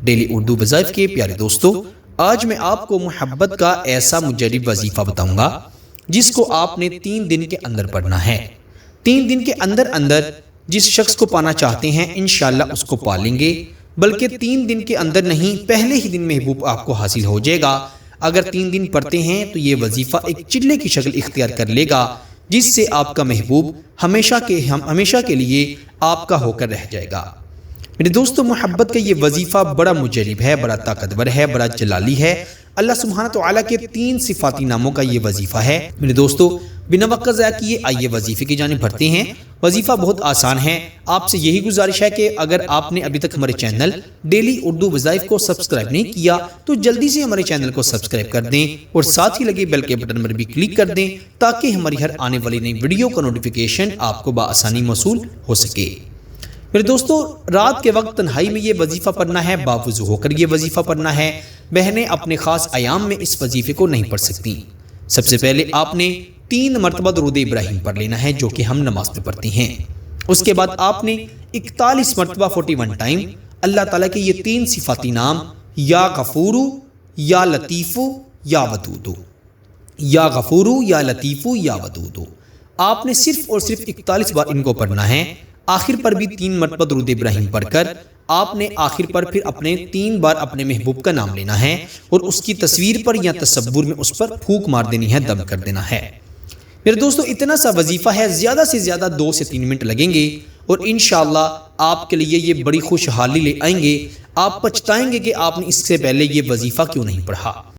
Daily Urdu وظائف کے پیارے دوستو، آج میں آپ کو محبت کا ایسا مجرب وظیفہ بتاؤں گا جس کو آپ نے 3 دن کے اندر پڑھنا ہے۔ 3 دن کے اندر جس شخص کو پانا چاہتے ہیں انشاءاللہ اس کو پا لیں گے، بلکہ 3 دن کے اندر نہیں، پہلے ہی دن محبوب آپ کو حاصل ہو جائے گا۔ اگر 3 دن پڑھتے ہیں تو یہ وظیفہ ایک چلے کی شکل اختیار کر لے گا، جس سے آپ کا محبوب ہمیشہ کے لیے آپ کا ہو کر رہ جائے گا۔ میرے دوستو، محبت کا یہ وظیفہ بڑا مجرب ہے، بڑا طاقتور ہے، بڑا جلالی ہے۔ اللہ سبحانہ تعالیٰ کے 3 صفاتی ناموں کا یہ وظیفہ ہے۔ میرے دوستو، بنا وقت ضائع کیے آئیے وظیفے کی جانب بڑھتے ہیں۔ وظیفہ بہت آسان ہے۔ آپ سے یہی گزارش ہے کہ اگر آپ نے ابھی تک ہمارے چینل ڈیلی اردو وظائف کو سبسکرائب نہیں کیا تو جلدی سے ہمارے چینل کو سبسکرائب کر دیں اور ساتھ ہی لگے بیل کے بٹن پر بھی کلک کر دیں تاکہ ہماری ہر آنے والی نئی ویڈیو کا نوٹیفیکیشن آپ کو بآسانی موصول ہو سکے۔ میرے دوستو، رات کے وقت تنہائی میں یہ وظیفہ پڑھنا ہے، باوضو ہو کر یہ وظیفہ پڑھنا ہے۔ بہنیں اپنے خاص ایام میں اس وظیفے کو نہیں پڑھ سکتی۔ سب سے پہلے آپ نے 3 مرتبہ درود ابراہیم پڑھ لینا ہے، جو کہ ہم نماز میں پڑھتے ہیں۔ اس کے بعد آپ نے 41 مرتبہ 41 ٹائم اللہ تعالیٰ کے یہ 3 صفاتی نام یا غفورو، یا لطیفو، یا ودودو، یا غفورو، یا لطیفو، یا ودودو، آپ نے صرف اور صرف 41 بار ان کو پڑھنا ہے۔ آخر پر بھی 3 مرتبہ درود ابراہیم پڑھ کر آپ نے آخر پر پھر اپنے 3 بار اپنے محبوب کا نام لینا ہے اور اس کی تصویر پر یا تصور میں اس پر پھونک مار دینی ہے، دم کر دینا ہے۔ میرے دوستو، اتنا سا وظیفہ ہے، زیادہ سے زیادہ 2 سے 3 منٹ لگیں گے اور انشاءاللہ آپ کے لیے یہ بڑی خوشحالی لے آئیں گے۔ آپ پچھتائیں گے کہ آپ نے اس سے پہلے یہ وظیفہ کیوں نہیں پڑھا۔